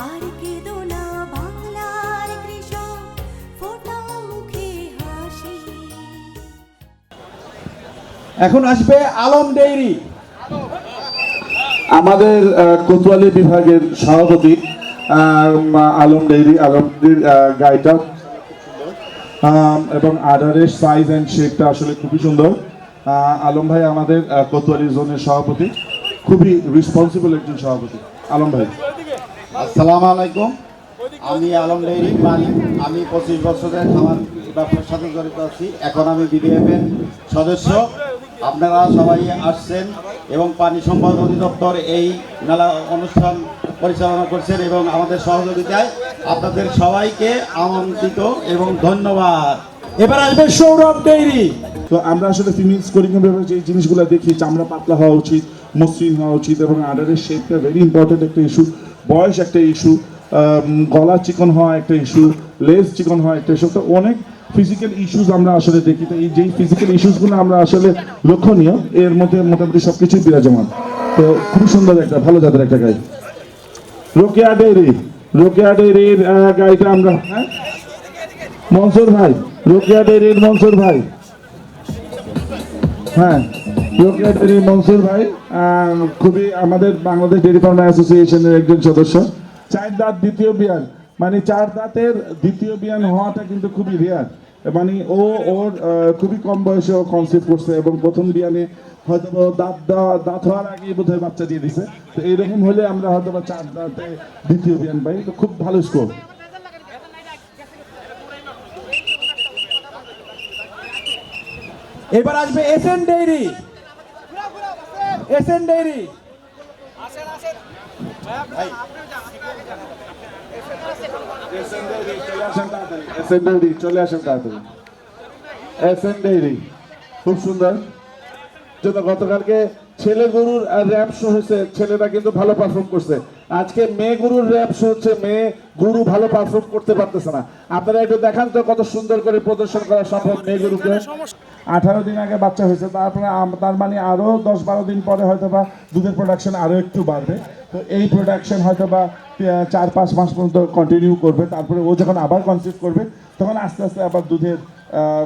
আর কেঁদো না বাংলার কৃষক, ফোটাও মুখে হাসি। এখন আসবে আলম ডেইরি। আমাদের কোতোয়ালি বিভাগের সভাপতি আলম ডেইরি। আলমদের গাড়িটা এবং আদারের সাইজ অ্যান্ড শেপটা আসলে খুবই সুন্দর। আলম ভাই আমাদের কোতোয়ালি জোনের সভাপতি, খুবই রেসপন্সিবল একজন সভাপতি। আলম ভাই, আসসালামু আলাইকুম। আমি আলম ডেইরি মালিক। আমি 25 বছরের খামার ব্যবসার সাথে জড়িত আছি। এখন আমি বিডিএফের সদস্য। আপনারা সবাই আসছেন এবং পানি সম্পদ অধিদপ্তর এই মেলা অনুষ্ঠান পরিচালনা করছেন এবং আমাদের সহযোগিতায় আপনাদের সবাইকে আমন্ত্রিত এবং ধন্যবাদ। এবার আসবে সৌরভ ডেইরি। তো আমরা আসলে ফিমেল স্কোরিং এর ব্যাপারে যে জিনিসগুলো দেখি, চামড়া পাতলা হওয়া উচিত, মসৃণ হওয়া উচিত এবং আডারের শেপটা ভেরি ইম্পর্টেন্ট একটা ইস্যু, বয়স একটা ইস্যু, গলা চিকন হওয়া একটা ইস্যু, লেজ চিকন হওয়া একটা ইস্যু। তো অনেক ফিজিক্যাল ইস্যুস আমরা আসলে দেখি। তো এই যেই ফিজিক্যাল ইস্যুসগুলো আমরা আসলে লক্ষণীয়, এর মধ্যে মোটামুটি সব কিছুই বিরাজমান। তো খুব সুন্দর একটা ভালো জাতের একটা গাই। রোকেয়া ডেইরি, রোকেয়া ডেইরির গাড়িটা আমরা মনসুর ভাই, রোকেয়া ডেইরির মনসুর ভাই, হ্যাঁ রোকেয়া ডেইরির মনসুর ভাই খুবই আমাদের বাংলাদেশ ডেইরি ফার্মার অ্যাসোসিয়েশনের একজন সদস্য। 4 দাঁত দ্বিতীয় বিয়ান, মানে 4 দাঁতের দ্বিতীয় বিয়ান হওয়াটা কিন্তু খুবই রেয়ার। মানে ওর খুবই কম বয়সে ও কনসিভ করছে এবং প্রথম বিয়ানে হয়তো দাঁত হওয়ার আগেই বোধহয় বাচ্চা দিয়ে দিছে। তো এইরকম হলে আমরা হয়তো 4 দাঁতে দ্বিতীয় বিয়ান পাই। তো খুব ভালো স্কোর। এবার আসবে এসএন ডেইরি। এসএন ডেইরি চলে আসেন তাড়াতাড়ি। এসএন ডেইরি খুব সুন্দর। গতকালকে ছেলে গরুর র্যাপ শো হয়েছে, ছেলেরা কিন্তু ভালো পারফর্ম করছে। আজকে মেয়ে গরুর র্যাপ শো হচ্ছে, মেয়ে গরু ভালো পারফর্ম করতে পারতেছে না। আপনারা একটু দেখান তো কত সুন্দর করে প্রদর্শন করা সম্ভব মেয়ে গরুকে। 18 দিন আগে বাচ্চা হয়েছে, তারপরে তার মানে আরো 10-12 দিন পরে হয়তো বা দুধের প্রোডাকশন আরো একটু বাড়বে। তো এই প্রোডাকশন হয়তো বা 4-5 মাস পর্যন্ত কন্টিনিউ করবে। তারপরে ও যখন আবার কনসিভ করবে তখন আস্তে আস্তে আবার দুধের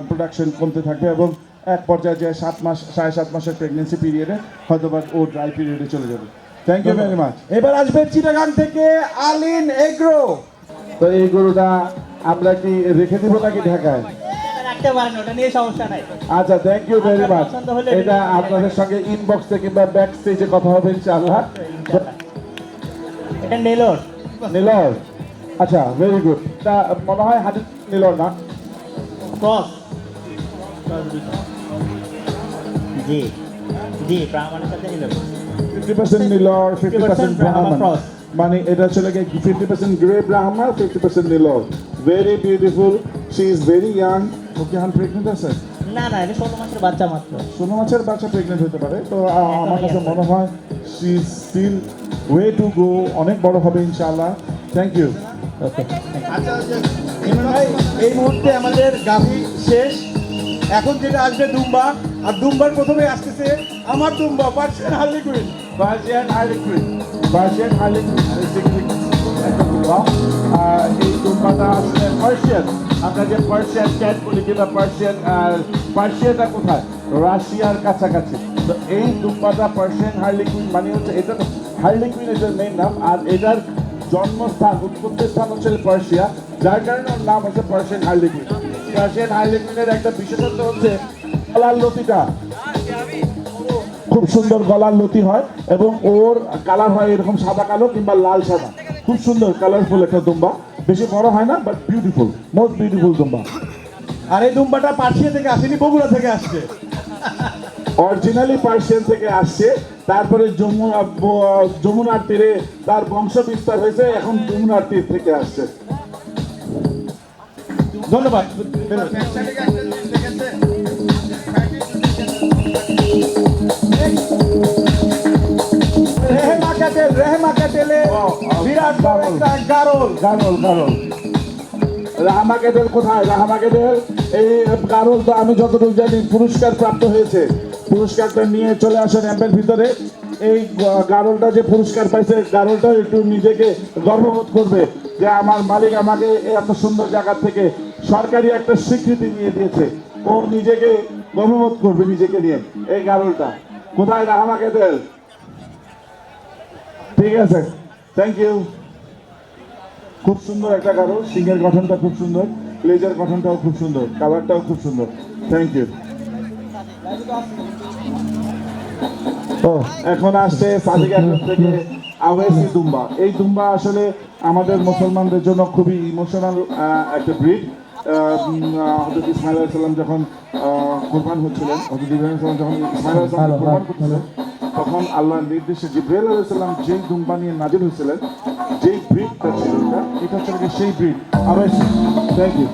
প্রোডাকশন কমতে থাকবে এবং এক পর্যায়ে যে 7 মাস 7.5 মাসের প্রেগনেন্সি পিরিয়ডে হয়তো বা ও ড্রাই পিরিয়ডে চলে যাবে। Thank you very much. এবার আসবে চিটাগাং থেকে আলিন এগ্রো। তো এই গরুটা আমরা কি রেখে দিব নাকি ঢাকায়? রাখতে পারেন, ওটা নিয়ে সমস্যা নাই। আচ্ছা, থ্যাংক ইউ ভেরি মাচ। পছন্দ হলে এটা আপনাদের সঙ্গে ইনবক্সে কিংবা ব্যাক স্টেজে কথা হবে ইনশাআল্লাহ। এটা নেলোর। নীলর, আচ্ছা ভেরি গুড। তা মনে হয় হাজির নীলর না? ক্রস। জি জি, ব্রাহ্মণের সাথে নেলোর। 50% নীলর, 50% ব্রাহ্মণ। cross। মানে এটা চলে গিয়ে 50% grey Brahman, 50% Nelore. Very beautiful. She is very young. Okay হান প্রেগনেন্ট আছে? না না, এটা 16 মাসের বাচ্চা মাত্র। 16 মাসের বাচ্চা প্রেগনেন্ট হতে পারে। তো আমার কাছে মনে হয় she is still way to go, অনেক বড় হবে ইনশাআল্লাহ। Thank you. ওকে। আচ্ছা, ইমরান ভাই, এই মুহূর্তে আমাদের গাভী শেষ। এখন যেটা আসবে দুম্বা, আর দুম্বার প্রথমে আসতেছে আমার দুম্বা Persian harlequin. Persian harlequin, Persian harlequin একটা দুম্বা। এই দুম্বাটা আসলে পার্সিয়ান। আমরা যে পার্সিয়ান ক্যাট বলি কিংবা পার্সিয়ানটা কোথায়? রাশিয়ার কাছাকাছি। তো এই দুম্বাটা পার্সিয়ান হার্লিকুইন মানে হচ্ছে, এটা হার্লিকুইন এটার মেইন নাম, আর এটার জন্মস্থান উৎপত্তির স্থান হচ্ছে পার্সিয়া, যার কারণে ওর নাম হচ্ছে পার্সিয়ান হার্লিকুইন। পার্সিয়ান হার্লিকুইনের একটা বিশেষত্ব হচ্ছে গলার লতিটা খুব সুন্দর, গলার লতি হয় এবং ওর কালার হয় এরকম সাদা কালো কিংবা লাল সাদা। খুব সুন্দর কালারফুল একটা দুম্বা, বেশি বড় হয় না বাট বিউটিফুল, মোস্ট বিউটিফুল দুম্বা। আর এই দুম্বাটা পার্সিয়া থেকে আসেনি, বগুড়া থেকে আসছে। অরিজিনালি পার্সিয়ান থেকে আসছে, তারপরে যমুনার তীরে তার বংশ বিস্তার হয়েছে, এখন যমুনার তীর থেকে আসছে। ধন্যবাদ। রেহেমা ক্যাটেলে বিরাট বড় একটা গারল। রাহামা ক্যাটেল কোথায়? রাহামা ক্যাটেল এই গারল তো আমি যতটুকু জানি পুরস্কার প্রাপ্ত হয়েছে। পুরস্কারটা নিয়ে চলে আসে র্যাম্পের ভিতরে। এই গারলটা যে পুরস্কার পাইছে, গারলটা একটু নিজেকে গর্ববোধ করবে যে আমার মালিক আমাকে এত সুন্দর জায়গা থেকে সরকারি একটা স্বীকৃতি নিয়ে দিয়েছে। ও নিজেকে গর্ববোধ করবে নিজেকে নিয়ে। এই গারলটা কোথায় আমাকে দেন। ঠিক আছে, থ্যাংক ইউ। খুব সুন্দর একটা গারল, সিংহের গঠনটা খুব সুন্দর, লেজের গঠনটাও খুব সুন্দর, কালারটাও খুব সুন্দর। Thank you. ও এখন আসছে সাদিক আহমেদ থেকে আওয়েসি দুম্বা। এই দুম্বা আসলে আমাদের মুসলমানদের জন্য খুবই ইমোশনাল একটা ব্রিড। হযরত ইসমাইল আলাইহিস সালাম যখন কুরবান হচ্ছিলেন, হযরত ইব্রাহিম সালাম যখন ইসমাইল আলাইহিস সালাম কুরবান করছিলেন, তখন আল্লাহর নির্দেশে জিবরাইল আলাইহিস সালাম যেই দুম্বা নিয়ে নাজিল হয়েছিলেন, যেই ব্রিডটা ছিল এটা হচ্ছে কি সেই ব্রিড আওয়েসি। Thank you.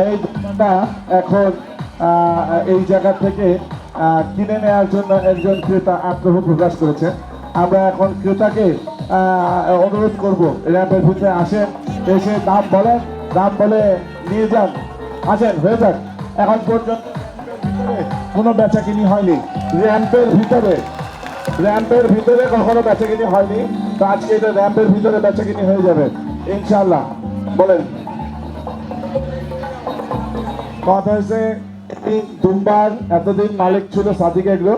এই দুম্বাটা এখন এই জায়গা থেকে কিনে নেওয়ার জন্য একজন ক্রেতা আগ্রহ প্রকাশ করেছে। আমরা এখন ক্রেতাকে অনুরোধ করব র্যাম্পের ভিতরে আসেন, এসে দাম বলেন, দাম বলে নিয়ে যান। আসেন, হয়ে যাক। এখন পর্যন্ত কোনো বেচাকিনি হয়নি র্যাম্পের ভিতরে কখনো বেচাকিনি হয়নি। তো আজকে এটা র্যাম্পের ভিতরে বেচাকিনি হয়ে যাবে ইনশাল্লাহ। বলেন। কথা হয়েছে এই দুম্বার এতদিন মালিক ছিল সাদিক এগ্রো,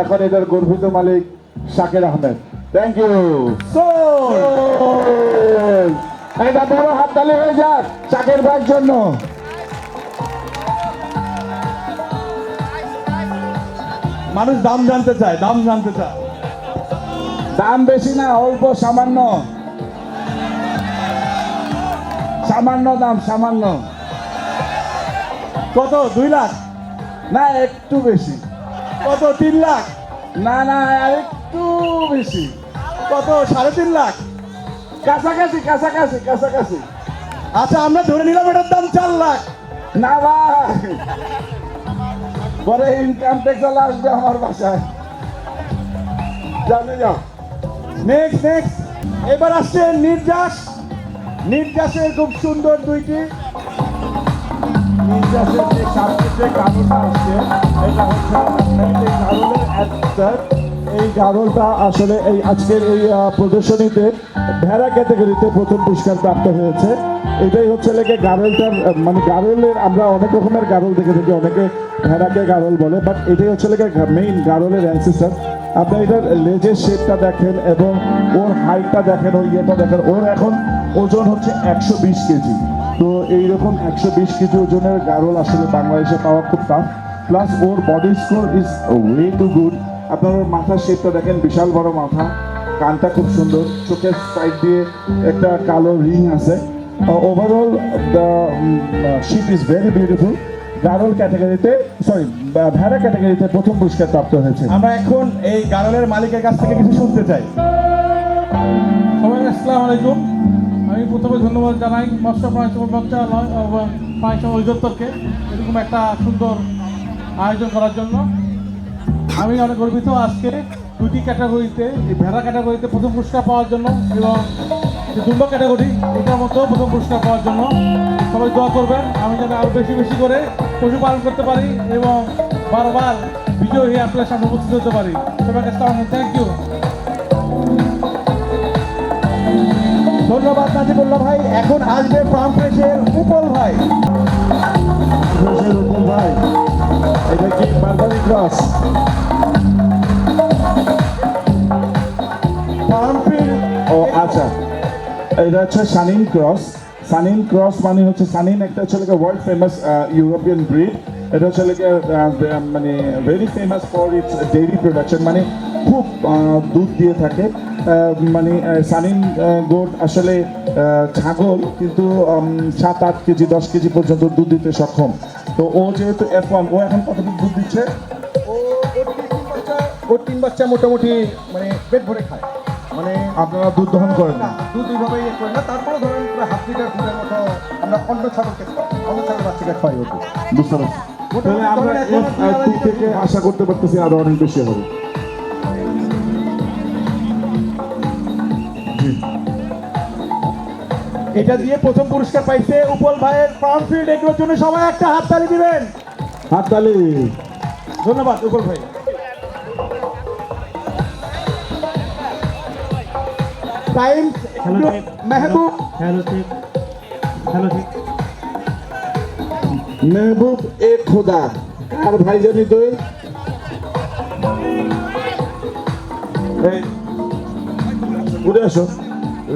এখন এটার গর্বিত মালিক শাকির আহমেদ। Thank you. এটা বড় হাততালি হয়ে যাক শাকির ভাইয়ের জন্য। মানুষ দাম জানতে চায়, দাম জানতে চায়। দাম বেশি না, অল্প সামান্য দাম, সামান্য। কত? 2 লাখ? না, একটু বেশি। কত? 3 লাখ? না না, আর একটু বেশি। কত? 3.5 লাখ? কাছাকাছি। আচ্ছা, আমরা ধরে নিলাম এটার দাম 4 লাখ। না ভাই, পরে ইনকাম ট্যাক্স আসবে আমার বাসায়। জানে যাও। নেক্সট এবার আসছে নির্যাসের খুব সুন্দর 2টি। নির্যাসের যে সামনে যে গাড়লটা আসছে, এটা হচ্ছে এই গাড়লের অ্যান্সার। এই গাড়লটা আসলে এই আজকের এই প্রদর্শনীতে ভেড়া ক্যাটাগরিতে প্রথম পুরস্কার প্রাপ্ত হয়েছে। এটাই হচ্ছে লেগে গাড়লটার মানে গাড়লের আমরা অনেক রকমের গাড়ল দেখে থাকি, অনেকে ভেড়াকে গাড়ল বলে, বাট এটাই হচ্ছে লেগে মেইন গাড়লের অ্যান্সেস্টার। আপনি এটার লেজের শেপটা দেখেন এবং ওর হাইটটা দেখেন, ওর ইয়েটা দেখেন। ওর এখন ওজন হচ্ছে 120 কেজি। তো এইরকম 120 কেজি ওজনের গাড়ল আসলে বাংলাদেশে পাওয়া খুব tough. Plus or body score is way to good. আপনার ওর মাথার শেপটা দেখেন, বিশাল বড় মাথা, কানটা খুব সুন্দর, চোখের সাইড দিয়ে একটা কালো রিং আছে। Overall the ship is very beautiful. গাড়ল ক্যাটাগরিতে ভেড়া ক্যাটাগরিতে প্রথম পুরস্কার প্রাপ্ত হয়েছে। আমরা এখন এই গাড়লের মালিকের কাছ থেকে কিছু শুনতে চাই। সবাই আসসালামু আলাইকুম। আমি প্রথমে ধন্যবাদ জানাই মৎস্য প্রাণী সম্পদ মন্ত্রণালয় এবং প্রাণী সম্পদ অধিদপ্তরকে এরকম একটা সুন্দর আয়োজন করার জন্য। আমি অনেক গর্বিত আজকে 2টি ক্যাটাগরিতে, এই ভেড়া ক্যাটাগরিতে প্রথম পুরস্কার পাওয়ার জন্য এবং যে দুম্বা ক্যাটাগরি এটার মধ্যেও প্রথম পুরস্কার পাওয়ার জন্য। সবাই দোয়া করবেন আমি যেন আরও বেশি করে পশুপালন করতে পারি এবং বারবার বিজয় হয়ে আপনাদের সামনে উপস্থিত হতে পারি। সবাইকে থ্যাংক ইউ। ধন্যবাদ নাজিবুল্লাহ ভাই। এখন আসবে ফার্ম ফ্রেশের উপল ভাই। ভাই, এটা কি বারবারি ক্রস? Farm field. ও আচ্ছা, এটা হচ্ছে সানিন ক্রস মানে হচ্ছে সানিন একটা হচ্ছে ওয়ার্ল্ড ফেমাস ইউরোপিয়ান ব্রিড। এটা হচ্ছে মানে very famous for its dairy production, মানে খুব দুধ দিয়ে থাকে। মানে সানিন গোট আসলে ছাগল, কিন্তু 7-8 কেজি 10 কেজি পর্যন্ত দুধ দিতে সক্ষম। তো ও যেহেতু F1, ও এখন কতটুকু দুধ দিচ্ছে? ওর 3 বাচ্চা মোটামুটি মানে পেট ভরে খায়। মানে আপনারা দুধ দহন করেন না? দুধ এইভাবে করেন না, তারপরে ধরেন প্রায় হাফ লিটার দুধের মতো আমরা অন্য ছাগলকে খাই, অন্য ছাগল বাচ্চাকে খাই ওকে। বুঝতে পারছি। তাহলে আমরা F2 থেকে আশা করতে পারতেছি আরো অনেক বেশি হবে। এটা দিয়ে প্রথম পুরস্কার পাইছে উপল ভাইয়ের ফার্ম ফিল্ড। এগুলোর জন্য সবাই একটা হাততালি দিবেন। হাততালি। ধন্যবাদ উকুল ভাই। টাইমস হ্যালো টিপ মেহবুব হ্যালো টিপ হ্যালো টিপ মেহবুব এ খোদা, কার ভাই জানি তুই? এই ঘুরে আসো,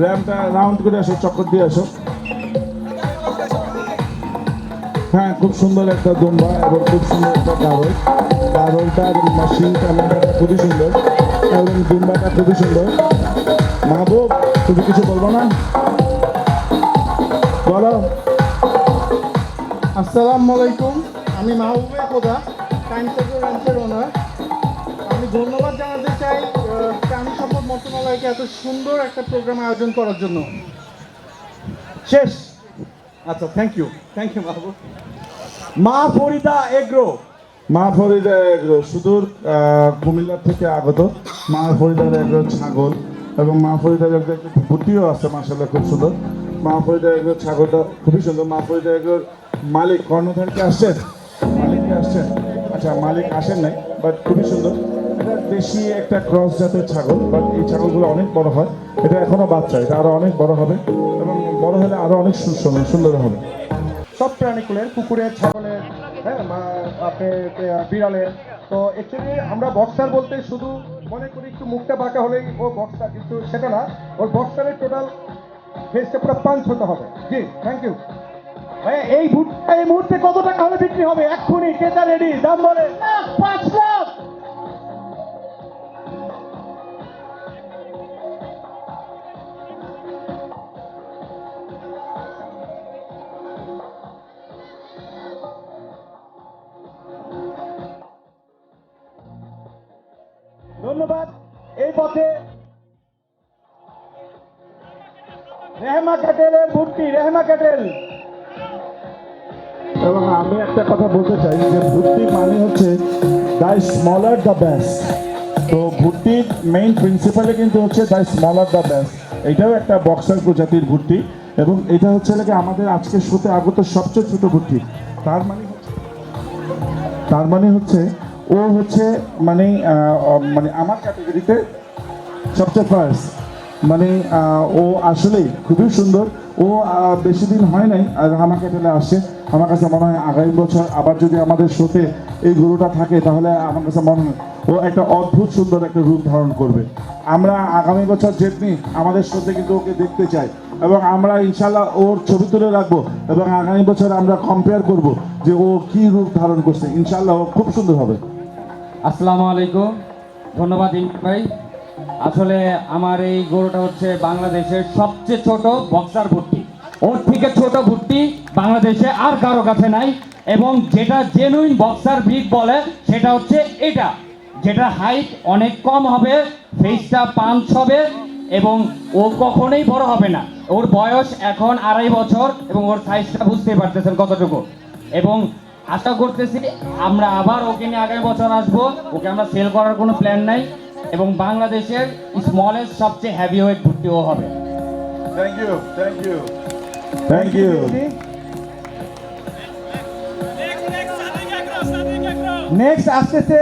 র্যামটা রাউন্ড করে আসো, চক্কর দিয়ে আসো। হ্যাঁ, খুব সুন্দর একটা দুম্বা এবং খুব সুন্দর একটা গারল। গারলটার মেশিন ক্যামেরাটা খুবই সুন্দর এবং দুম্বাটা খুবই সুন্দর। মাহবুব, তুমি কিছু বলবো না? বলো। আসসালামু আলাইকুম, আমি মাহবুবে খোদা, টাইমস এগ্রো র্যাঞ্চের ওনার। আমি ধন্যবাদ জানাতে চাই প্রাণী সম্পদ মন্ত্রণালয়কে এত সুন্দর একটা প্রোগ্রাম আয়োজন করার জন্য। শেষ। আচ্ছা, থ্যাংক ইউ মাহবুব। মা ফরিদা এগ্রো। মা ফরিদা এগ্রো সুদূর কুমিল্লা থেকে আগত। মা ফরিদার এগ্রো ছাগল এবং মা ফরিদার এগ্রো একটি ভুটিও আছে, মাসাল্লাহ খুব সুন্দর। মা ফরিদা এগ্রো ছাগলটা খুবই সুন্দর। মা ফরিদা এগ্রোর মালিক কর্ণধার কি আসছেন? মালিক কি আসছেন? আচ্ছা, মালিক আসেন নাই, বাট খুবই সুন্দর। এটা দেশি একটা ক্রস জাতের ছাগল, বাট এই ছাগলগুলো অনেক বড় হয়। এটা এখনো বাচ্চা, এটা আরো অনেক বড় হবে এবং বড় হলে আরো অনেক সুন্দর হবে। সব প্রাণীকুলের, কুকুরের, ছাগলের, হ্যাঁ, আপনার বিড়ালের। তো অ্যাকচুয়ালি আমরা বক্সার বলতে শুধু মনে করি একটু মুখটা বাঁকা হলেই ও বক্সার, কিন্তু সেটা না। ওর বক্সারের টোটাল ফেসটা পুরো পাঞ্চ হতে হবে। জি, থ্যাংক ইউ। এই ভুট্টা এই মুহূর্তে কত টাকা হলে বিক্রি হবে? এক্ষুনি ক্রেতা রেডি, দাম বলে 5 লাখ। ধন্যবাদ। এই পথে রেহমা ক্যাটেলের ভুট্টি, রেহমা ক্যাটেল। এবং আমি একটা কথা বলতে চাই যে ভুট্টি মানে হচ্ছে দ্য স্মলার দ্য বেস্ট। তো ভুট্টির মেইন প্রিন্সিপালে কিন্তু হচ্ছে দ্য স্মলার দ্য বেস্ট। এটাও একটা বক্সার প্রজাতির ভুট্টি এবং এটা হচ্ছে নাকি আমাদের আজকে শোতে আগত সবচেয়ে ছোট ভুট্টি। তার মানে হচ্ছে ও হচ্ছে মানে আমার ক্যাটাগরিতে সবচেয়ে ফার্স্ট। মানে ও আসলেই খুবই সুন্দর। ও বেশি দিন হয় নাই আর আমার ক্যাটেলে আসছে। আমার কাছে মনে হয় আগামী বছর আবার যদি আমাদের শোতে এই গরুটা থাকে তাহলে আমার কাছে মনে হয় ও একটা অদ্ভুত সুন্দর একটা রূপ ধারণ করবে। আমরা আগামী বছর যেমনি আমাদের শোতে কিন্তু ওকে দেখতে চাই এবং আমরা ইনশাল্লাহ ওর ছবি তুলে রাখবো এবং আগামী বছর আমরা কম্পেয়ার করব যে ও কি রূপ ধারণ করছে। ইনশাল্লাহ ও খুব সুন্দর হবে। আসসালামু আলাইকুম, ধন্যবাদ ইমরান ভাই। আসলে আমার এই গরুটা হচ্ছে বাংলাদেশের সবচেয়ে ছোট বক্সার ভুট্টি। ওর থেকে ছোট ভুট্টি বাংলাদেশে আর কারো কাছে নাই এবং যেটা জেনুইন বক্সার ব্রিড বলে সেটা হচ্ছে এটা, যেটা হাইট অনেক কম হবে, ফেসটা পাঞ্চ হবে এবং ও কখনোই বড় হবে না। ওর বয়স এখন 2.5 বছর এবং ওর সাইজটা বুঝতেই পারতেছেন কতটুকু। এবং আশা করতেছি আমরা আবার ওকে নিয়ে আগামী বছর আসবো। ওকে আমরা সেল করার কোনো প্ল্যান নাই এবং বাংলাদেশের স্মলেস্ট সবচেয়ে হেভি ওয়েট ভুট্টিও হবে। Thank you, thank you, thank you. Next আসতেছে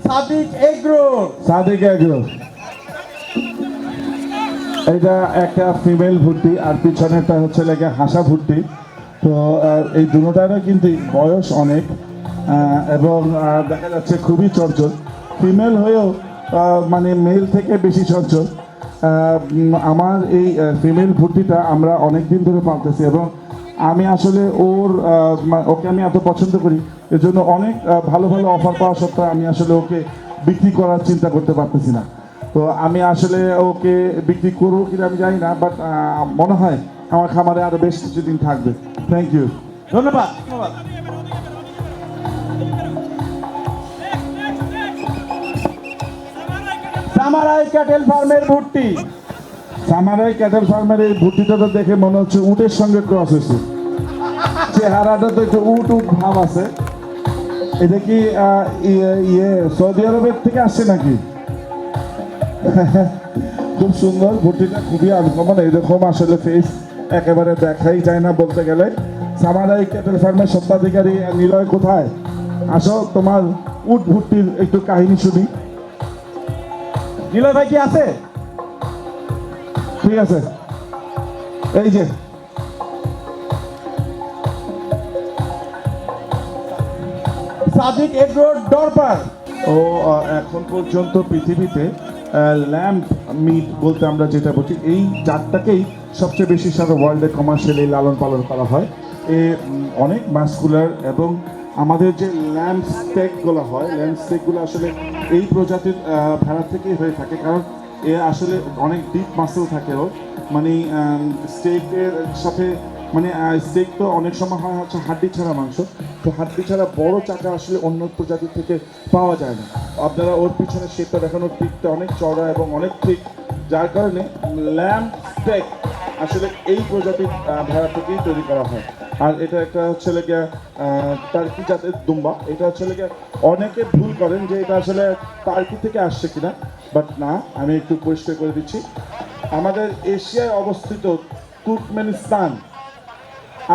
সাদিক এগ্রো। সাদিক এগ্রো এটা একটা ফিমেল ভুট্টি আর পিছনেরটা হচ্ছে লাগে হাসা ভুট্টি। তো এই দুটোটারও কিন্তু বয়স অনেক এবং দেখা যাচ্ছে খুবই চঞ্চল। ফিমেল হয়েও মানে মেল থেকে বেশি চঞ্চল। আমার এই ফিমেল ভুট্টিটা আমরা অনেক দিন ধরে পালতেছি এবং আমি আসলে ওকে আমি এত পছন্দ করি, এজন্য অনেক ভালো ভালো অফার পাওয়া সত্ত্বেও আমি আসলে ওকে বিক্রি করার চিন্তা করতে পারতেছি না। তো আমি আসলে ওকে বিক্রি করবো কিনা আমি জানি না, বাট মনে হয় আমার খামারে আরো বেশ কিছুদিন থাকবে। থ্যাংক ইউ, ধন্যবাদ। সামারাই ক্যাটেল ফার্মের ভুট্টি। সামারাই ক্যাটেল ফার্মের এই ভুট্টিটা তো দেখে মনে হচ্ছে উটের সঙ্গে ক্রস হয়েছে। চেহারাটা তো একটু উট ভাব আছে। এটা কি সৌদি আরবের থেকে আসছে নাকি? খুব সুন্দর ভুট্টিটা, খুবই আনকমন। এরকম আসলে ফেস একেবারে দেখাই যায় না বলতে গেলে। সামারাই ক্যাটেল ফার্মের স্বত্বাধিকারী নিলয় কোথায়? আসো তোমার উট ভুট্টির একটু কাহিনী শুনি। নিলয় ভাই কি আছে? ঠিক আছে, এই যে সাদিক এগ্রোর দরবার। ও এখন পর্যন্ত পৃথিবীতে ল্যাম্প মিট বলতে আমরা যেটা বলছি এই জাতটাকেই সবচেয়ে বেশি সারা ওয়ার্ল্ডে কমার্শিয়ালি লালন পালন করা হয়। এ অনেক মাস্কুলার এবং আমাদের যে ল্যাম্প স্টেকগুলো হয়, ল্যাম্প স্টেকগুলো আসলে এই প্রজাতির ভেড়া থেকেই হয়ে থাকে, কারণ এ আসলে অনেক ডিপ মাসেল থাকে ওর, মানে স্টেকের সাথে মানে স্টেক তো অনেক সময় হয় হচ্ছে হাড্ডি ছাড়া মাংস, তো হাড্ডি ছাড়া বড় চাকা আসলে অন্য প্রজাতির থেকে পাওয়া যায় না। আপনারা ওর পিছনে শেপটা দেখেন, ওর পিঠটা অনেক চড়া এবং অনেক ঠিক, যার কারণে ল্যাম্প স্টেক আসলে এই প্রজাতির ভেড়া থেকেই তৈরি করা হয়। আর এটা একটা হচ্ছে লেগে টার্কি জাতের দুম্বা। এটা হচ্ছে লেগে অনেকে ভুল করেন যে এটা আসলে টার্কি থেকে আসছে কিনা, বাট না, আমি একটু পরিষ্কার করে দিচ্ছি। আমাদের এশিয়ায় অবস্থিত তুর্কমেনিস্তান,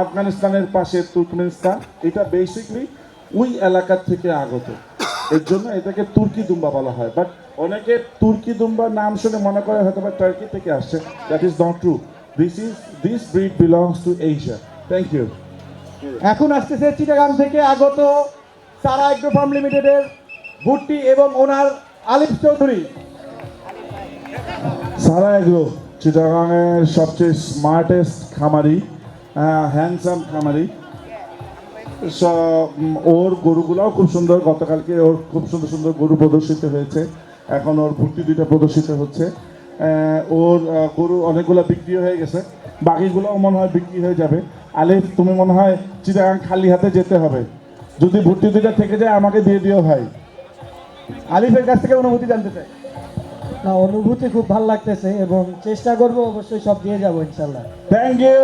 আফগানিস্তানের পাশে তুর্কমেনিস্তান, এটা বেসিকলি ওই এলাকার থেকে আগত, এর জন্য এটাকে তুর্কি দুম্বা বলা হয়। বাট অনেকে তুর্কি দুম্বা নাম শুনে মনে করে হয়তো বা টার্কি থেকে আসছে, that is not true. This breed belongs to Asia. Thank you. এখন আসতেছে চিটাগাং থেকে আগত সারা এগ্রো ফার্ম লিমিটেডের ভুট্টি এবং ওনার আলিফ চৌধুরী। সারা এগ্রো চিটাগাংয়ের সবচেয়ে স্মার্টেস্ট খামারি, হ্যান্ডসাম খামারি। ওর গরুগুলাও খুব সুন্দর, গতকালকে ওর খুব সুন্দর সুন্দর গরু প্রদর্শিত হয়েছে, এখন ওর ভুট্টি দুইটা প্রদর্শিত হচ্ছে। ওর গরু অনেকগুলো বিক্রি হয়ে গেছে, বাকিগুলোও মনে হয় বিক্রি হয়ে যাবে। আলিফ, তুমি মনে হয় চিটাগাং খালি হাতে যেতে হবে, যদি ভুট্টি দুইটা থেকে যায় আমাকে দিয়ে দিও ভাই। আলিফের কাছ থেকে অনুভূতি জানতে চাই। না, অনুভূতি খুব ভালো লাগতেছে এবং চেষ্টা করব অবশ্যই সব দিয়ে যাবো ইনশাল্লাহ। Thank you.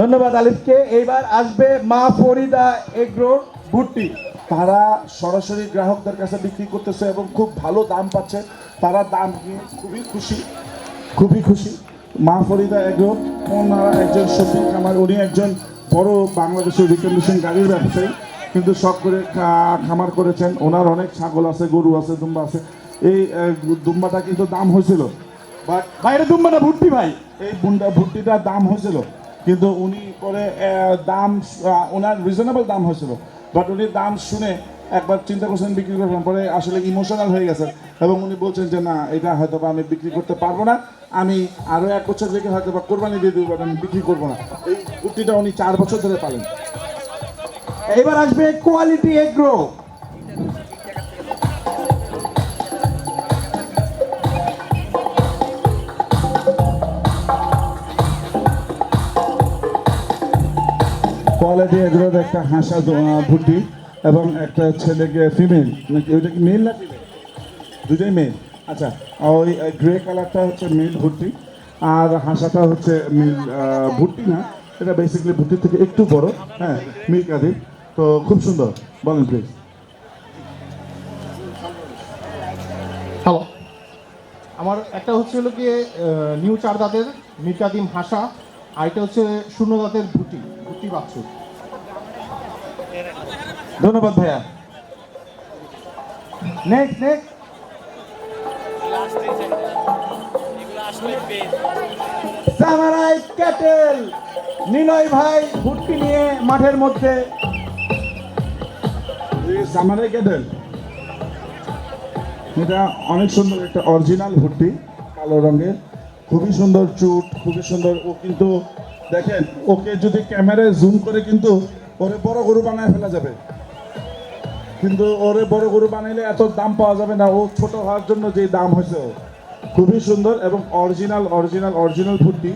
ধন্যবাদ আলিফকে। এইবার আসবে মা ফরিদা এগ্রোর ভুট্টি। তারা সরাসরি গ্রাহকদের কাছে বিক্রি করতেছে এবং খুব ভালো দাম পাচ্ছে, তারা দাম নিয়ে খুবই খুশি, খুবই খুশি। মা ফরিদা এগ্রো, ওনারা একজন সবজি খামার, উনি একজন বড় বাংলাদেশের রিকন্ডিশন গাড়ির ব্যবসায়ী, কিন্তু শখ করে খামার করেছেন। ওনার অনেক ছাগল আছে, গরু আছে, দুম্বা আছে। এই দুম্বাটা কিন্তু দাম হয়েছিল, বাট বাইরে দুম্বা না ভুট্টি ভাই। এই ভুট্টিটার দাম হয়েছিল, কিন্তু উনি পরে দাম ওনার রিজনেবল দাম হয়েছিল, বাট উনি দাম শুনে একবার চিন্তা করছেন বিক্রি করবেন, পরে আসলে ইমোশনাল হয়ে গেছেন এবং উনি বলছেন যে না, এটা হয়তো বা আমি বিক্রি করতে পারবো না, আমি আরও 1 বছর রেখে হয়তো বা কোরবানি দিয়ে দেবো, আমি বিক্রি করবো না। এই ভুট্টিটা উনি 4 বছর ধরে পালেন। এবার আসবে কোয়ালিটি এগ্রো। কোয়ালিটি এগুলোর একটা হাঁসা ভুট্টি এবং একটা ছেলেকে ফিমেল, নাকি ওইটা কি মেল না ফিমেল? দুটোই মেল। আচ্ছা, ওই গ্রে কালারটা হচ্ছে মেল ভুট্টি, আর হাঁসাটা হচ্ছে মিল ভুট্টি না, এটা বেসিক্যালি ভুট্টির থেকে একটু বড়, হ্যাঁ, মিল্ক আদি। তো খুব সুন্দর, বলেন প্লিজ। হ্যালো, আমার একটা হচ্ছে হলো গিয়ে নিউ 4 দাঁতের মিকাদিম হাসা, আর এটা হচ্ছে 0 দাঁতের ভুট্টি বাচ্চু। ধন্যবাদ ভাইয়া। Next সামারাই cattle. নিলয় ভাই ভুট্টি নিয়ে মাঠের মধ্যে। সামারাই ক্যাটেল, এটা অনেক সুন্দর একটা অরিজিনাল ভুট্টি, কালো রঙের, খুবই সুন্দর চুট, খুবই সুন্দর। ও কিন্তু দেখেন, ওকে যদি ক্যামেরায় জুম করে কিন্তু ওরে বড় গরু বানায় ফেলা যাবে, কিন্তু ওরে বড় গরু বানাইলে এত দাম পাওয়া যাবে না, ও ছোট হওয়ার জন্য যে দাম হয়েছে। খুবই সুন্দর এবং অরিজিনাল ভুট্টি।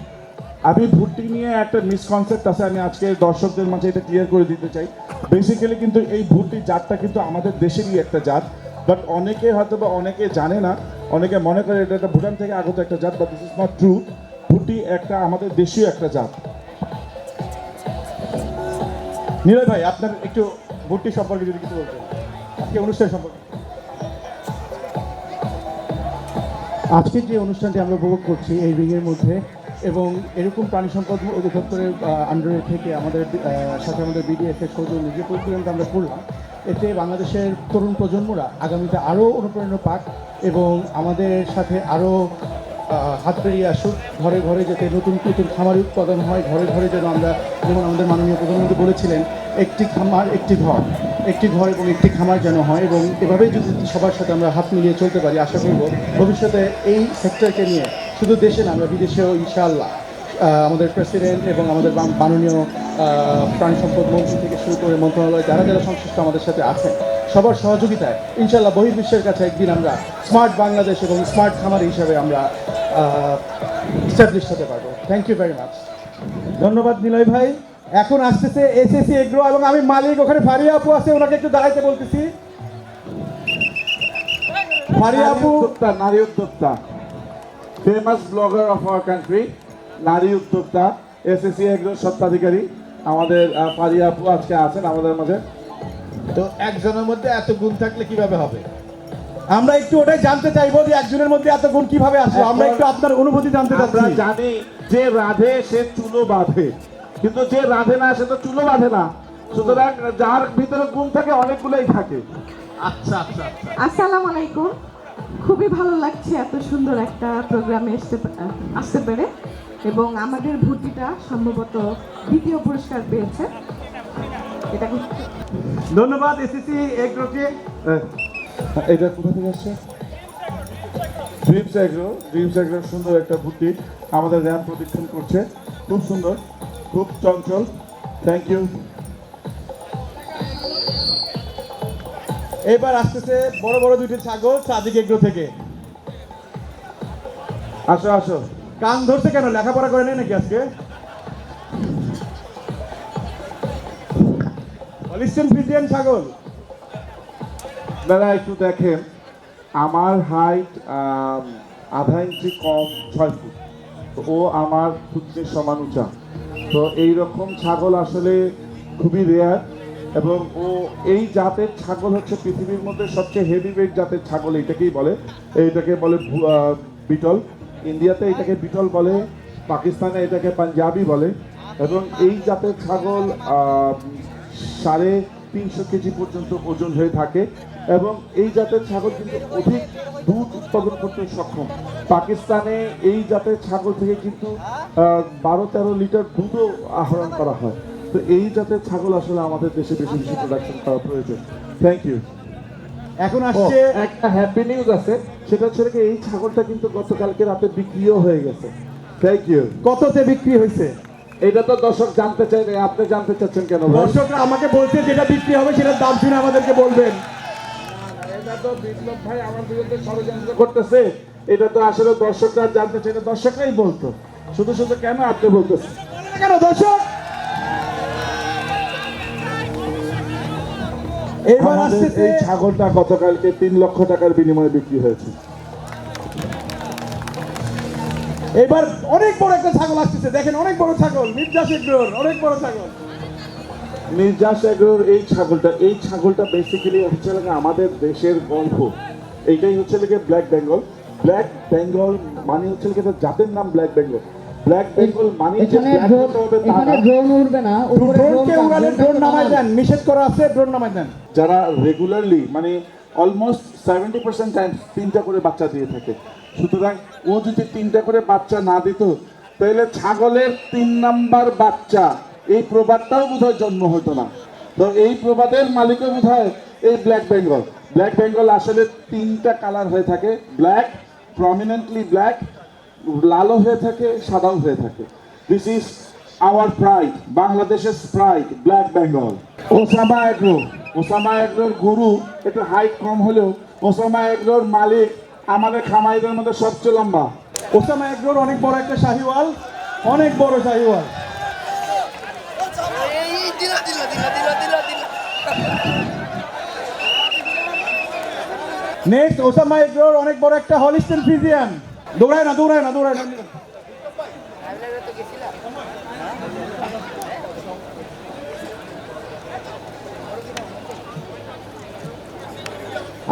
আমি ভুট্টি নিয়ে একটা মিসকনসেপ্ট আছে, আমি আজকে দর্শকদের মাঝে এটা ক্লিয়ার করে দিতে চাই। বেসিক্যালি কিন্তু এই ভুট্টি জাতটা কিন্তু আমাদের দেশেরই একটা জাত, বাট অনেকে হয়তো বা অনেকে জানে না, অনেকে মনে করে এটা একটা ভুটান থেকে আগত একটা জাত, but this is not true. ভুট্টি একটা আমাদের দেশীয় একটা জাত। নিলয় ভাই, আপনার একটু ভুট্টি সম্পর্কে যদি কিছু বলতেন, আজকে অনুষ্ঠান সম্পর্কে। আজকের যে অনুষ্ঠানটি আমরা উপভোগ করছি এই রিংয়ের মধ্যে, এবং এরকম প্রাণী সম্পদ অধিদপ্তরের আন্ডারে থেকে আমাদের সাথে আমাদের বিডিএফের সৌজন্যে যে পরিচালনা আমরা করলাম, এতে বাংলাদেশের তরুণ প্রজন্মরা আগামীতে আরও অনুপ্রেরণা পাক এবং আমাদের সাথে আরও হাত বেরিয়ে আসুক। ঘরে ঘরে যাতে নতুন নতুন খামার উৎপাদন হয়, ঘরে ঘরে যেন আমরা, যেমন আমাদের মাননীয় প্রধানমন্ত্রী বলেছিলেন, একটি খামার একটি ঘর, একটি ঘর এবং একটি খামার যেন হয়। এবং এভাবেই যদি সবার সাথে আমরা হাত মিলিয়ে চলতে পারি, আশা করব ভবিষ্যতে এই সেক্টরকে নিয়ে শুধু দেশে না, আমরা বিদেশেও ইনশাআল্লাহ আমাদের প্রেসিডেন্ট এবং আমাদের মাননীয় প্রাণী সম্পদ মন্ত্রী থেকে শুরু করে মন্ত্রণালয় যারা যারা সংশ্লিষ্ট আমাদের সাথে আছেন, সবার সহযোগিতায় ইনশাআল্লাহ বহির্বিশ্বের কাছে একদিন আমরা স্মার্ট বাংলাদেশ এবং স্মার্ট খামার হিসাবে আমরা এস্টাবলিশ হতে পারবো। Thank you very much. ধন্যবাদ নিলয় ভাই। এখন আসতেছে এসএসসি এগ্রো এবং আমি মালিক, ওখানে ফারিয়া আপু আছে, ওনাকে একটু দাঁড়াইতে বলতেছি। ফারিয়া আপু, নারী উদ্যোক্তা, famous blogger of our country, নারী উদ্যোক্তা, এসএসসি এগ্রোর স্বত্বাধিকারী আমাদের ফারিয়া আপু আজকে আছেন আমাদের মাঝে। তো একজনের মধ্যে এত গুণ থাকলে কিভাবে হবে? আমরা একটু ওটাই জানতে চাইবো যে একজনের মধ্যে এত গুণ কিভাবে আসলো। আমরা একটু আপনার অনুভূতি জানতে আমরা চাচ্ছি। জানি যে রাধে সে চুলো বাঁধে, কিন্তু যে রাধে না সে তো চুলো বাঁধে না। সুতরাং যার ভিতরে গুণ থাকে অনেকগুলোই থাকে। আচ্ছা আচ্ছা আচ্ছা। আসসালামু আলাইকুম। খুবই ভালো লাগছে এত সুন্দর একটা প্রোগ্রামে আসতে পেরে, এবং আমাদের ভর্তিটা সম্ভবত দ্বিতীয় পুরস্কার পেয়েছে। এটা ধন্যবাদ এসএসসি এগ্রোকে। এটা কোথা থেকে আসছে? ড্রিমস এগ্রো, ড্রিমস এগ্রোর সুন্দর একটা বুটি আমাদের র্যাম প্রদক্ষিণ করছে, খুব সুন্দর, খুব চঞ্চল। Thank you. এবার আসতেছে বড় বড় দুইটা ছাগল সাদিক এগ্রো থেকে। আসো আসো। কান ধরছে কেন? লেখাপড়া করে নেই নাকি আজকে? হলিস্টিয়ান ফ্রিজিয়ান ছাগল। আপনারা একটু দেখেন, আমার হাইট আধা ইঞ্চি কম, 6 ফুট, তো ও আমার ফুটের সমান উঁচা। তো এইরকম ছাগল আসলে খুবই রেয়ার, এবং ও এই জাতের ছাগল হচ্ছে পৃথিবীর মধ্যে সবচেয়ে হেভি ওয়েট জাতের ছাগল, এইটাকেই বলে, এইটাকে বলে বিটল। ইন্ডিয়াতে এটাকে বিটল বলে, পাকিস্তানে এটাকে পাঞ্জাবি বলে, এবং এই জাতের ছাগল 350 কেজি পর্যন্ত ওজন হয়ে থাকে, এবং এই জাতের ছাগল কিন্তু অধিক দুধ উৎপাদন করতে সক্ষম। পাকিস্তানে এই জাতের ছাগল থেকে কিন্তু 12-13 লিটার দুধও আহরণ করা হয়। তো এই জাতের ছাগল আসলে আমাদের দেশে বেশি বেশি প্রোডাকশন করা প্রয়োজন। Thank you. এখন আসছে একটা হ্যাপি নিউজ আছে, সেটা হচ্ছে কি এই ছাগলটা কিন্তু গতকালকে রাতে বিক্রিও হয়ে গেছে। Thank you. কততে বিক্রি হয়েছে? এটা তো দর্শক জানতে চাইবে, আপনি জানতে চাচ্ছেন কেন? দর্শকরা আমাকে বলছে যেটা বিক্রি হবে সেটার দাম শুনে আমাদেরকে বলবেন। এটা তো বিপ্লব ভাই আমার বিরুদ্ধে ষড়যন্ত্র করতেছে, এটা তো আসলে দর্শকরা জানতে চাই না, দর্শকরাই বলতো, শুধু শুধু কেন আপনি বলতেছেন কেন দর্শক? এবার আমাদের আসছে এই ছাগলটা গতকালকে 3 লক্ষ টাকার বিনিময়ে বিক্রি হয়েছে। এবার অনেক বড় একটা ছাগল আসতেছে, দেখেন অনেক বড় ছাগল, মির্জা এগ্রোর অনেক বড় ছাগল। মির্জা এগ্রোর এই ছাগলটা বেসিক্যালি হচ্ছে লাগে আমাদের দেশের গল্প। এইটাই হচ্ছে লাগে ব্ল্যাক বেঙ্গল। ব্ল্যাক বেঙ্গল মানে হচ্ছে লাগে জাতের নাম ব্ল্যাক বেঙ্গল। ব্ল্যাক বেঙ্গল মানে যে ব্ল্যাক হতে হবে তা না। ড্রোন উড়বে না, উপরে ড্রোনকে উড়ালে ড্রোন নামাই দেন, নিষেধ করা আছে, ড্রোন নামাই দেন। যারা রেগুলারলি মানে অলমোস্ট 70% টাইম 3টা করে বাচ্চা দিয়ে থাকে। সুতরাং ও যদি 3টা করে বাচ্চা না দিত, তাহলে ছাগলের 3 নাম্বার বাচ্চা, এই প্রবাদটাও বোধহয় জন্ম হতো না। তো এই প্রবাদের মালিকও বোধহয় এই ব্ল্যাক বেঙ্গল। ব্ল্যাক বেঙ্গল আসলে 3টা কালার হয়ে থাকে, ব্ল্যাক, প্রমিনেন্টলি ব্ল্যাক, লালও হয়ে থাকে, সাদাও হয়ে থাকে। দিস ইজ আওয়ার প্রাইড, বাংলাদেশের প্রাইড, ব্ল্যাক বেঙ্গল। ওসামা এগ্রোর গরু একটু হাইট কম হলেও ওসামা এগ্রোর মালিক আমাদের খামারিদের মধ্যে সবচেয়ে লম্বা। ওসামা এগ্রোর অনেক বড় একটা শাহিওয়াল, অনেক বড় শাহিওয়াল। নেক্সট ওসামা এগ্রোর অনেক বড় একটা হলিস্টিয়ান ফ্রিজিয়ান। দৌড়ায় না।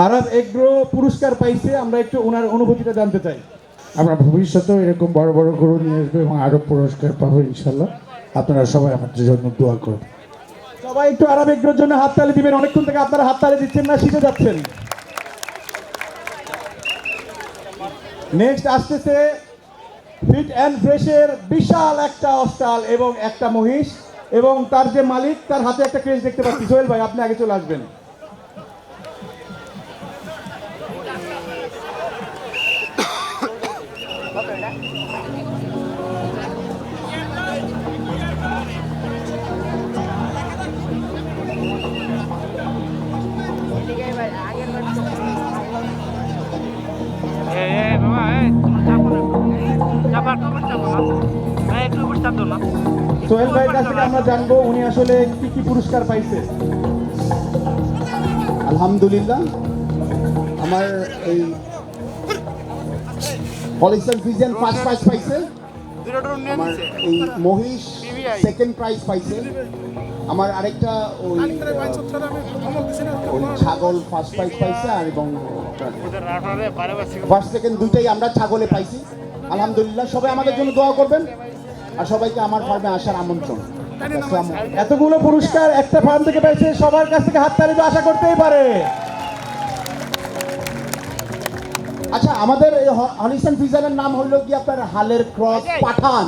আরব এগ্রো পুরস্কার পাইছে, আমরা একটু ওনার অনুভূতিটা জানতে চাই। আমরা ভবিষ্যতেও এরকম বড় বড় গরু নিয়ে আসবো এবং আরও পুরস্কার পাবো ইনশাল্লাহ। আপনারা সবাই আমাদের জন্য দোয়া করুন। সবাই একটু আরব এগ্রোর জন্য হাততালি দিবেন। অনেকক্ষণ থেকে আপনারা হাততালি দিচ্ছেন না, শিখে যাচ্ছেন। নেক্সট আসতেছে ফিট অ্যান্ড ফ্রেশের বিশাল একটা অস্টাল এবং একটা মহিষ, এবং তার যে মালিক তার হাতে একটা ক্রেজ দেখতে পাচ্ছি। সোহেল ভাই, আপনি আগে চলে আসবেন। সোহেল ভাইয়ের কাছ থেকে আমরা জানবো উনি আসলে কি কি পুরস্কার পাইছে। আলহামদুলিল্লাহ, আমার এই পলিসন ফিজিয়ান ফার্স্ট প্রাইজ পাইছে, আমার এই মহিষ সেকেন্ড প্রাইজ পাইছে, আমার আরেকটা ওই ছাগল ফার্স্ট প্রাইজ পাইছে, আর এবং ফার্স্ট সেকেন্ড দুইটাই আমরা ছাগলে পাইছি। আলহামদুলিল্লাহ, সবাই আমাদের জন্য দোয়া করবেন আর সবাইকে আমার ফার্মে আসার আমন্ত্রণ। এতগুলো পুরস্কার একটা ফার্ম থেকে পাইছে, সবার কাছ থেকে হাততালি তো আশা করতেই পারে। আচ্ছা, আমাদের এই হলিস্টাইন ফ্রিজিয়ানের নাম হলো কি আপনার হালের ক্রস পাঠান।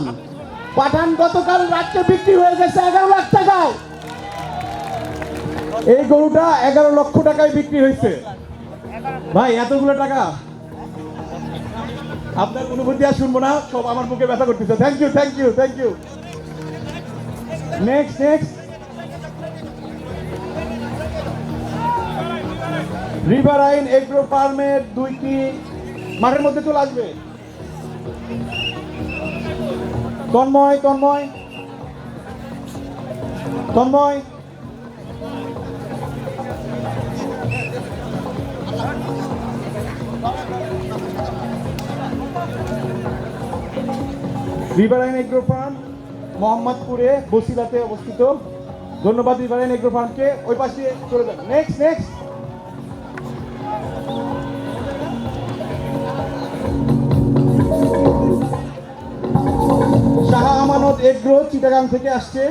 পাঠান গতকাল রাত্রে বিক্রি হয়ে গেছে 11 লাখ টাকায়। এই গরুটা 11 লক্ষ টাকায় বিক্রি হয়েছে। ভাই, এতগুলো টাকা আপনার অনুভূতি আর শুনবো না, সব আমার মুখে ব্যথা করতেছে। Thank you, thank you, thank you. Next next riverine agro ফার্মের দুইটি মাঠের মধ্যে চলে আসবে। Tanmoy, Tanmoy, Tanmoy. Riverine agro farm মোহাম্মদপুরে বসিলাতে অবস্থিত। ধন্যবাদ রিভারাইন এগ্রো ফার্মকে। ওই পাশে চলে যান। Next next Shah Amanat agro Chittagong থেকে আসছে,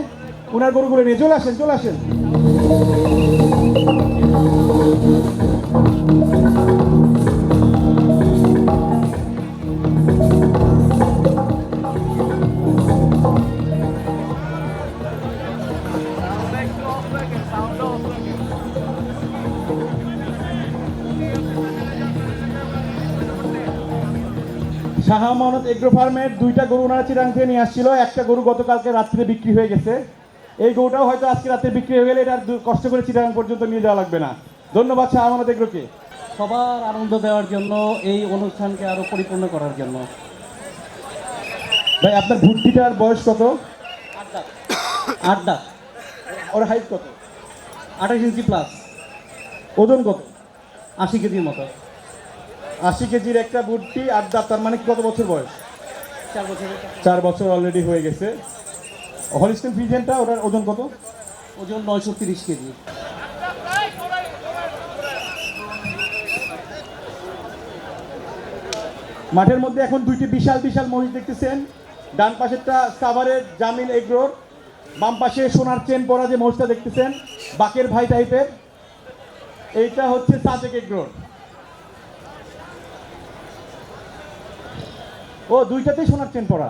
ওনার গরুগুলো নিয়ে চলে আসেন, চলে আসেন। শাহ আমানত এগ্রো ফার্মের দুইটা গরু ওনারা চিরাং থেকে নিয়ে আসছিল। একটা গরু গতকালকে রাত্রে বিক্রি হয়ে গেছে। এই গরুটাও হয়তো আজকে রাত্রে বিক্রি হয়ে গেলে এটা আর কষ্ট করে চিরাং পর্যন্ত নিয়ে যাওয়া লাগবে না। ধন্যবাদ শাহ আমানত এগ্রোকে। সবার আনন্দ দেওয়ার জন্য, এই অনুষ্ঠানকে আরো পরিপূর্ণ করার জন্য। ভাই, আপনার ভুট্টিটার বয়স কত? 8 দাঁত, ওর হাইট কত? 28 ইঞ্চি প্লাস, ওজন কত? 80 কেজির মতো। 80 কেজির একটা ভুট্টি, 8 দাঁত, তার মানে কত বছর বয়স? 4 বছরের। 4 বছর অলরেডি হয়ে গেছে। হলিস্টাইন ফ্রিজিয়ানটা, ওটার ওজন কত? ওজন 930 কেজি। মাঠের মধ্যে এখন দুইটি বিশাল বিশাল মহিষ দেখতেছেন। ডান পাশেরটা সাভারের জামিল এগ্রোর, বাম পাশে সোনার চেন পরা যে মহিষটা দেখতেছেন বাকের ভাই টাইপের, এইটা হচ্ছে সাদেক এগ্রোর। ও, দুইটাতেই সোনার চেন পরা।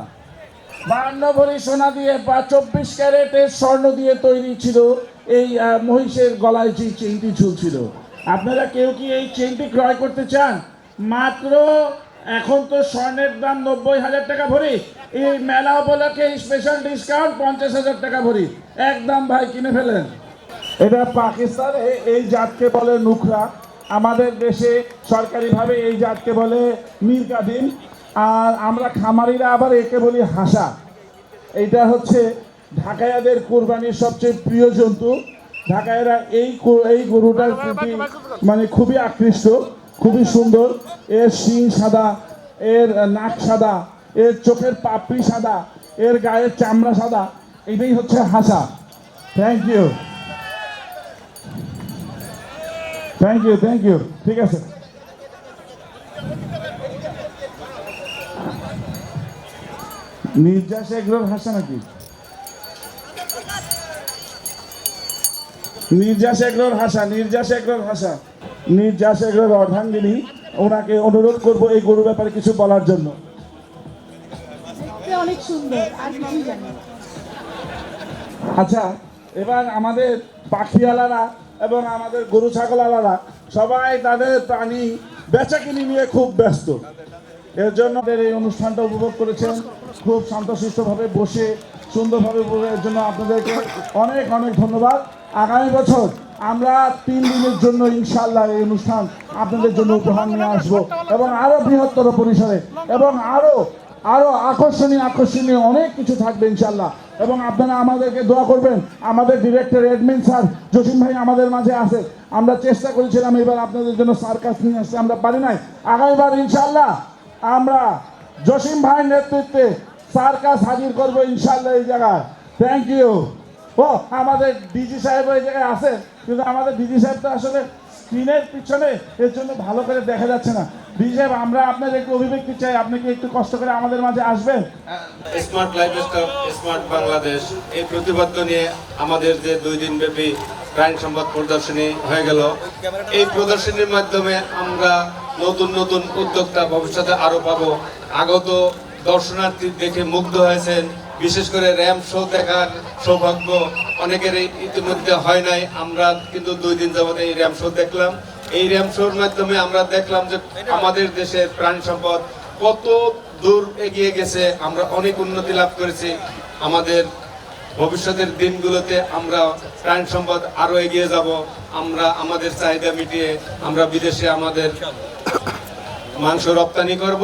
52 ভরি সোনা দিয়ে বা 24 ক্যারেটের স্বর্ণ দিয়ে তৈরি ছিল এই মহিষের গলায় যে চেইনটি ঝুলছিল। আপনারা কেউ কি এই চেইনটি ক্রয় করতে চান? মাত্র, এখন তো স্বর্ণের দাম 90,000 টাকা ভরি, এই মেলা উপলক্ষে স্পেশাল ডিসকাউন্ট 50,000 টাকা ভরি। একদম ভাই, কিনে ফেলেন। এটা পাকিস্তানে এই জাতকে বলে নুখরা, আমাদের দেশে সরকারিভাবে এই জাতকে বলে মীর কাদিম, আর আমরা খামারিরা আবার একে বলি হাসা। এইটা হচ্ছে ঢাকাইয়াদের কোরবানির সবচেয়ে প্রিয় জন্তু। ঢাকাইয়ারা এই গরুটার প্রতি মানে খুবই আকৃষ্ট, খুবই সুন্দর। এর শিং সাদা, এর নাক সাদা, এর চোখের পাপড়ি সাদা, এর গায়ের চামড়া সাদা। এটাই হচ্ছে হাসা। Thank you, thank you, thank you. ঠিক আছে, নির্যাস এগ্রোর ভাষা নাকি? নির্যাস এগ্রোর ভাষা, নির্যাস এগ্রোর ভাষা, নির্যাস এগ্রোর অর্ধাঙ্গিনী, ওনাকে অনুরোধ করব এই গরুর ব্যাপারে কিছু বলার জন্য। অনেক সুন্দর, আর কিছুই জানি না। আচ্ছা, এবার আমাদের পাখিওয়ালারা এবং আমাদের গরু ছাগলওয়ালারা সবাই তাদের প্রাণী বেচাকিনি নিয়ে খুব ব্যস্ত। এর জন্য এই অনুষ্ঠানটা উপভোগ করেছেন খুব শান্তশিষ্টভাবে বসে সুন্দরভাবে এর জন্য আপনাদেরকে অনেক অনেক ধন্যবাদ। আগামী বছর আমরা 3 দিনের জন্য ইনশাআল্লাহ এই অনুষ্ঠান আপনাদের জন্য উপহার নিয়ে আসবো এবং আরো বৃহত্তর পরিসরে এবং আরো আকর্ষণীয় অনেক কিছু থাকবে ইনশাআল্লাহ। এবং আপনারা আমাদেরকে দোয়া করবেন। আমাদের ডিরেক্টর অ্যাডমিন স্যার জসিম ভাই আমাদের মাঝে আছে। আমরা চেষ্টা করেছিলাম এবার আপনাদের জন্য সার্কাস নিয়ে আসতে, আমরা পারি নাই। আগামীবার ইনশাআল্লাহ আমরা জসিম ভাইয়ের নেতৃত্বে সার্কাস হাজির করবো ইনশাআল্লাহ এই জায়গায়। Thank you. ও আমাদের ডিজি সাহেব ওই জায়গায় আছে, কিন্তু আমাদের ডিজি সাহেবটা আসলে স্ক্রিনের পিছনে, এর জন্য ভালো করে দেখা যাচ্ছে না। ডিজি সাহেব, আমরা আপনার একটু অভিব্যক্তি চাই, আপনি কি একটু কষ্ট করে আমাদের মাঝে আসবেন? স্মার্ট লাইভস্টক স্মার্ট বাংলাদেশ এই প্রতিপাদ্য নিয়ে আমাদের যে 2 দিন ব্যাপী প্রাণী সম্পদ প্রদর্শনী হয়ে গেল, এই প্রদর্শনীর মাধ্যমে আমরা নতুন নতুন উদ্যোক্তা ভবিষ্যতে আরো পাবো। আগত দর্শনার্থী দেখে মুগ্ধ হয়েছেন, বিশেষ করে র্যাম্প শো দেখার সৌভাগ্য অনেকেরই ইতিমধ্যে হয় নাই। আমরা কিন্তু 2 দিন যাবত এই র্যাম্প শো দেখলাম। এই র্যাম্প শোর মাধ্যমে আমরা দেখলাম যে আমাদের দেশের প্রাণী সম্পদ কত দূর এগিয়ে গেছে, আমরা অনেক উন্নতি লাভ করেছি। আমাদের ভবিষ্যতের দিনগুলোতে আমরা প্রাণী সম্পদ আরো এগিয়ে যাব। আমরা আমাদের চাহিদা মিটিয়ে আমরা বিদেশে আমাদের মাংস রপ্তানি করব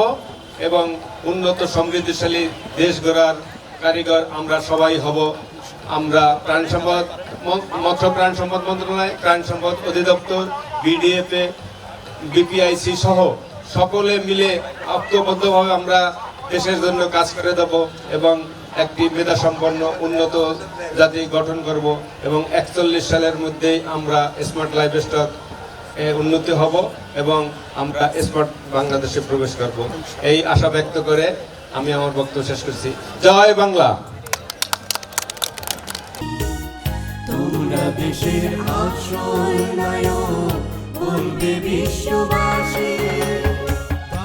এবং উন্নত সমৃদ্ধিশালী দেশ গড়ার কারিগর আমরা সবাই হব। আমরা প্রাণী সম্পদ মৎস্য প্রাণী সম্পদ মন্ত্রণালয়, প্রাণী সম্পদ অধিদপ্তর, বিডিএফএ, বিপিআইসি সহ সকলে মিলে ঐক্যবদ্ধভাবে আমরা দেশের জন্য কাজ করে দেব এবং একটি মেধাসম্পন্ন উন্নত জাতি গঠন করব এবং 41 সালের মধ্যেই আমরা স্মার্ট লাইভস্টক উন্নতি হব এবং আমরা স্মার্ট বাংলাদেশে প্রবেশ করব। এই আশা ব্যক্ত করে আমি আমার বক্তব্য শেষ করছি। জয় বাংলা। তোমরা দেশের আসল নায়ক, বলবে বিশ্ববাসী।